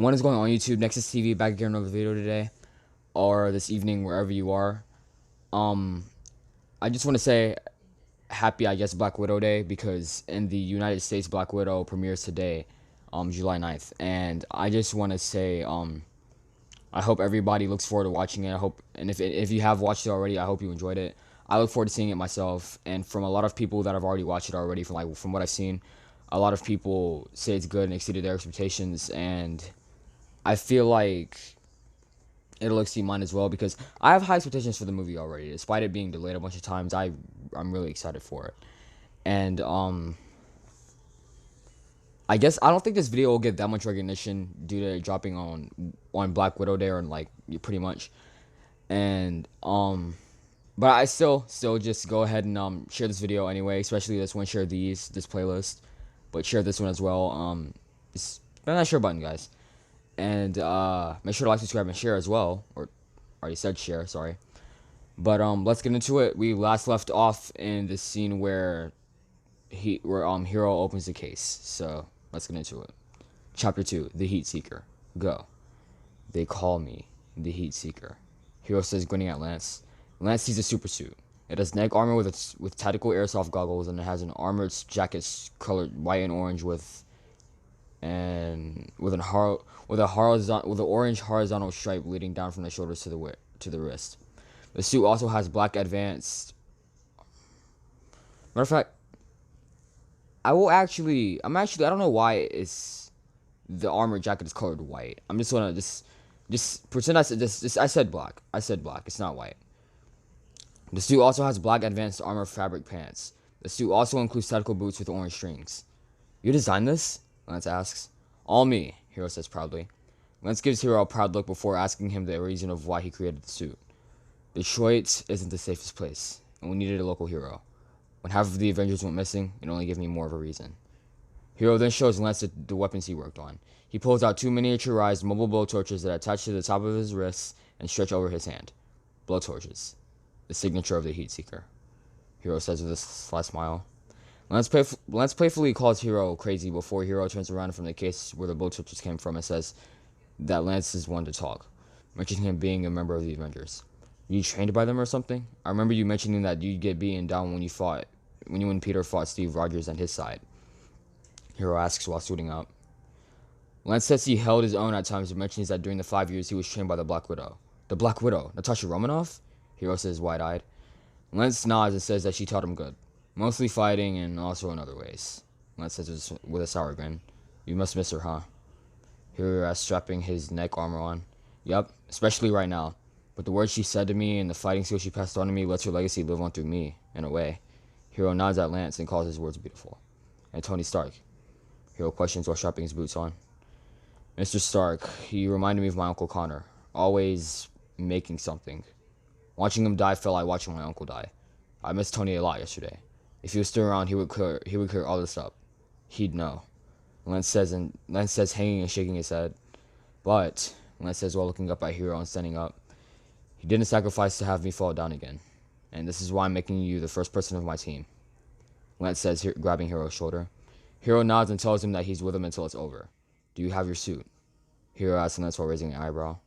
One is going on YouTube, Nexus TV, back again another video today, or this evening, wherever you are. Um, I just want to say happy, I guess, Black Widow Day, because in the United States, Black Widow premieres today, July 9th. And I just want to say, I hope everybody looks forward to watching it. I hope, and if you have watched it already, I hope you enjoyed it. I look forward to seeing it myself, and from a lot of people that have already watched it already, from what I've seen, a lot of people say it's good and exceeded their expectations, and I feel like it'll exceed mine as well because I have high expectations for the movie already. Despite it being delayed a bunch of times, I'm really excited for it. And I guess I don't think this video will get that much recognition due to it dropping on Black Widow Day, or like pretty much. And but I still just go ahead and share this video anyway, especially this one. Share this playlist, but share this one as well. Just hit that share button, guys. And make sure to like, subscribe, and share as well. Or already said share, sorry. But let's get into it. We last left off in the scene where Hero opens the case. So let's get into it. Chapter 2, The Heat Seeker. Go. They call me the Heat Seeker. Hero says, grinning at Lance. Lance sees a super suit. It has neck armor with tactical airsoft goggles, and it has an armored jacket colored white and orange with an orange horizontal stripe leading down from the shoulders to the wrist. The suit also has black advanced. Matter of fact, I don't know why the armor jacket is colored white. I'm just gonna just pretend I said black. I said black. It's not white. The suit also has black advanced armor fabric pants. The suit also includes tactical boots with orange strings. You designed this? Lance asks. All me, Hero says proudly. Lance gives Hero a proud look before asking him the reason of why he created the suit. Detroit isn't the safest place, and we needed a local hero. When half of the Avengers went missing, it only gave me more of a reason. Hero then shows Lance the weapons he worked on. He pulls out two miniaturized mobile blowtorches that attach to the top of his wrists and stretch over his hand. Blowtorches. The signature of the Heat Seeker. Hero says with a sly smile. Lance playfully calls Hero crazy before Hero turns around from the case where the blowtorches came from and says that Lance is one to talk, mentioning him being a member of the Avengers. You trained by them or something? I remember you mentioning that you'd get beaten down when you and Peter fought Steve Rogers and his side. Hero asks while suiting up. Lance says he held his own at times and mentions that during the 5 years he was trained by the Black Widow. The Black Widow? Natasha Romanoff? Hero says wide-eyed. Lance nods and says that she taught him good. Mostly fighting and also in other ways. Lance says with a sour grin. You must miss her, huh? Hero asks, strapping his neck armor on. Yup, especially right now. But the words she said to me and the fighting skills she passed on to me lets her legacy live on through me, in a way. Hero nods at Lance and calls his words beautiful. And Tony Stark? Hero questions while strapping his boots on. Mr. Stark, he reminded me of my Uncle Connor. Always making something. Watching him die felt like watching my uncle die. I missed Tony a lot yesterday. If he was still around, he would clear all this up. He'd know. Lance says, hanging and shaking his head. But, Lance says while looking up at Hero and standing up, he didn't sacrifice to have me fall down again. And this is why I'm making you the first person of my team. Lance says, grabbing Hero's shoulder. Hero nods and tells him that he's with him until it's over. Do you have your suit? Hero asks Lance while raising an eyebrow.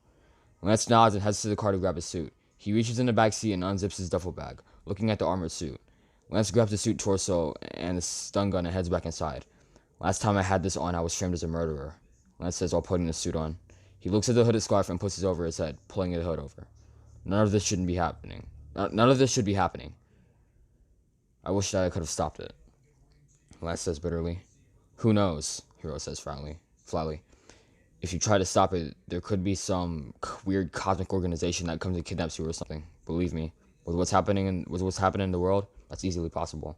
Lance nods and heads to the car to grab his suit. He reaches in the back seat and unzips his duffel bag, looking at the armored suit. Lance grabs the suit torso and the stun gun and heads back inside. Last time I had this on, I was framed as a murderer. Lance says while putting the suit on. He looks at the hooded scarf and puts it over his head, pulling the hood over. None of this should be happening. I wish that I could have stopped it. Lance says bitterly. Who knows? Hero says flatly. If you try to stop it, there could be some weird cosmic organization that comes and kidnaps you or something. Believe me, with what's happening in the world, that's easily possible.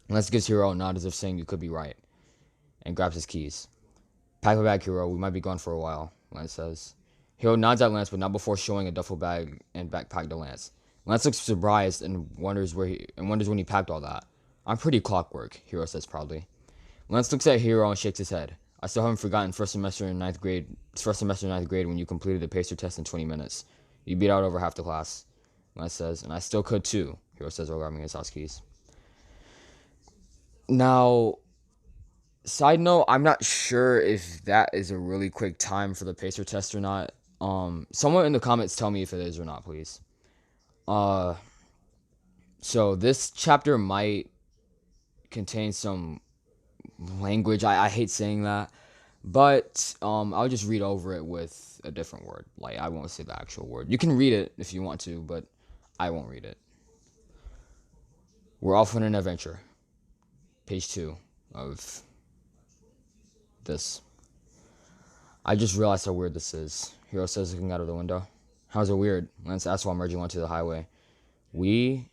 Lance gives Hero a nod as if saying you could be right, and grabs his keys. Pack my bag, Hero. We might be gone for a while, Lance says. Hero nods at Lance, but not before showing a duffel bag and backpack to Lance. Lance looks surprised and wonders when he packed all that. I'm pretty clockwork, Hero says proudly. Lance looks at Hero and shakes his head. I still haven't forgotten first semester in ninth grade when you completed the pacer test in 20 minutes. You beat out over half the class, Lance says, and I still could too, Hero says while grabbing his house keys. Now, Side note, I'm not sure if that is a really quick time for the pacer test or not. Someone in the comments tell me if it is or not, please. Uh, so this chapter might contain some language. I hate saying that, but I'll just read over it with a different word. Like I won't say the actual word. You can read it if you want to, but I won't read it. We're off on an adventure. Page 2 of this. I just realized how weird this is. Hiro says, looking out of the window. How's it weird? Lance asks while merging onto the highway. We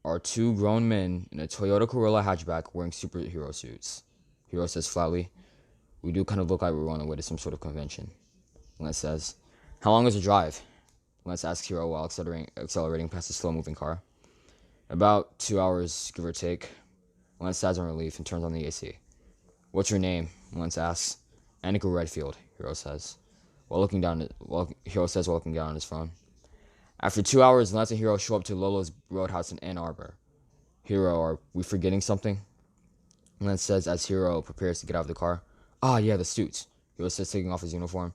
are two grown men in a Toyota Corolla hatchback wearing superhero suits. Hiro says flatly. We do kind of look like we're on the way to some sort of convention. Lance says. How long is the drive? Lance asks Hiro while accelerating past a slow-moving car. About 2 hours, give or take. Lance sighs in relief and turns on the AC. What's your name? Lance asks. Annika Redfield, Hiro says. Hiro says while looking down on his phone. After 2 hours, Lance and Hiro show up to Lolo's Roadhouse in Ann Arbor. Hiro, are we forgetting something? Lance says as Hiro prepares to get out of the car. Ah, yeah, the suits. Hiro says, taking off his uniform.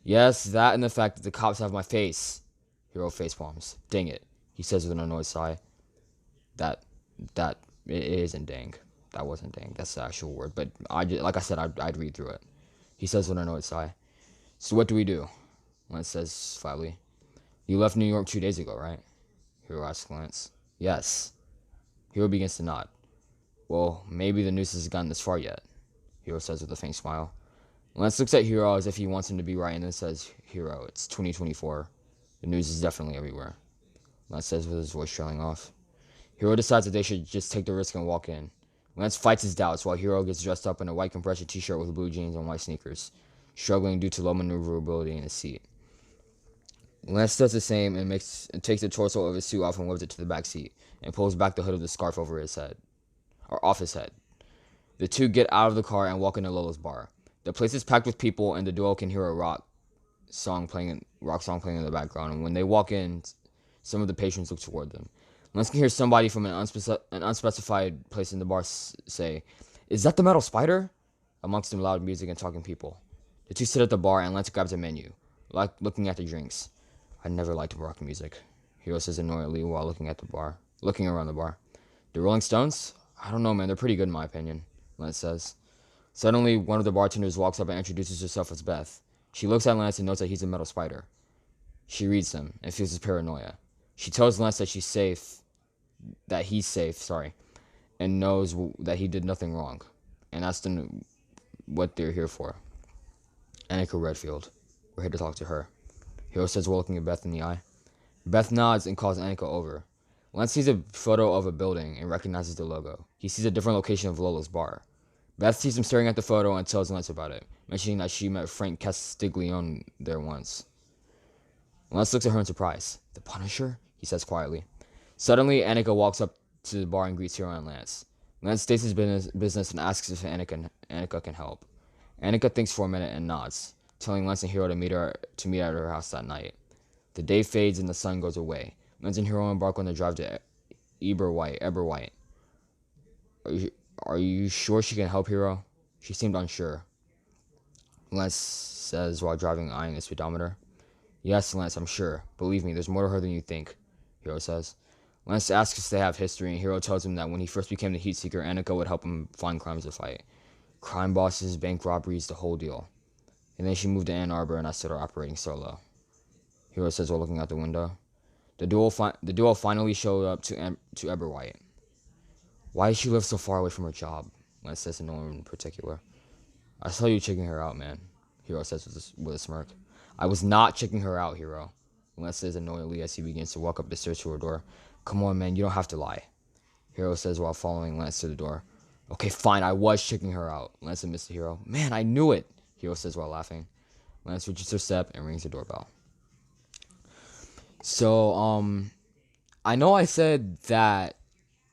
Yes, that and the fact that the cops have my face. Hiro facepalms. Dang it, he says with an annoyed sigh. That it isn't dang. That wasn't dang. That's the actual word. But like I said, I'd read through it. He says with an annoyed sigh. So what do we do? Lance says flatly. You left New York 2 days ago, right? Hiro asks Lance. Yes. Hiro begins to nod. Well, maybe the news hasn't gotten this far yet, Hiro says with a faint smile. Lance looks at Hiro as if he wants him to be right and then says, Hiro, it's 2024. The news is definitely everywhere. Lance says with his voice trailing off. Hiro decides that they should just take the risk and walk in. Lance fights his doubts while Hiro gets dressed up in a white compression t-shirt with blue jeans and white sneakers, struggling due to low maneuverability in his seat. Lance does the same and takes the torso of his suit off and waves it to the back seat and pulls back the hood of the scarf over his head, or off his head. The two get out of the car and walk into Lolo's bar. The place is packed with people, and the duo can hear a rock song playing in the background. And when they walk in, some of the patrons look toward them. Lance can hear somebody from an unspecified place in the bar say, "Is that the Metal Spider?" amongst the loud music and talking people. The two sit at the bar, and Lance grabs a menu, like looking at the drinks. I never liked rock music, Hiro says annoyedly while looking around the bar. The Rolling Stones? I don't know, man. They're pretty good in my opinion, Lance says. Suddenly, one of the bartenders walks up and introduces herself as Beth. She looks at Lance and notes that he's a Metal Spider. She reads him and feels his paranoia. She tells Lance that he's safe, and knows that he did nothing wrong, and asks them what they're here for. Annika Redfield. We're here to talk to her, Hiro says while looking at Beth in the eye. Beth nods and calls Annika over. Lance sees a photo of a building and recognizes the logo. He sees a different location of Lolo's bar. Beth sees him staring at the photo and tells Lance about it, mentioning that she met Frank Castiglione there once. Lance looks at her in surprise. The Punisher? He says quietly. Suddenly, Annika walks up to the bar and greets Hiro and Lance. Lance states his business and asks if Annika can help. Annika thinks for a minute and nods, telling Lance and Hiro to meet at her house that night. The day fades and the sun goes away. Lance and Hiro embark on the drive to Eberwhite. Are you sure she can help, Hiro? She seemed unsure. Lance says while driving, eyeing the speedometer. Yes, Lance, I'm sure. Believe me, there's more to her than you think, Hiro says. Lance asks if they have history, and Hiro tells him that when he first became the Heat Seeker, Annika would help him find crimes to fight. Crime bosses, bank robberies, the whole deal. And then she moved to Ann Arbor, and I started operating solo, Hiro says while looking out the window. The duo finally showed up to Eberwhite. Why does she live so far away from her job? Lance says to no one in particular. I saw you checking her out, man, Hiro says with a smirk. I was not checking her out, Hiro, Lance says annoyedly as he begins to walk up the stairs to her door. Come on, man, you don't have to lie, Hiro says while following Lance to the door. Okay, fine, I was checking her out, Lance admits to Hiro. Man, I knew it, Hiro says while laughing. Lance reaches her step and rings the doorbell. So, I know I said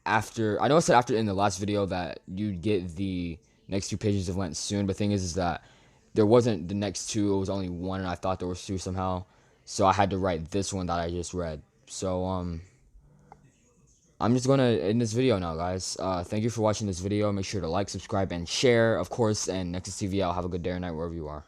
after in the last video that you'd get the next 2 pages of Lent soon, but the thing is that there wasn't the next 2, it was only 1, and I thought there was 2 somehow, so I had to write this one that I just read. So, I'm just gonna end this video now, guys. Thank you for watching this video. Make sure to like, subscribe, and share, of course. And next is TV. I'll have a good day or night wherever you are.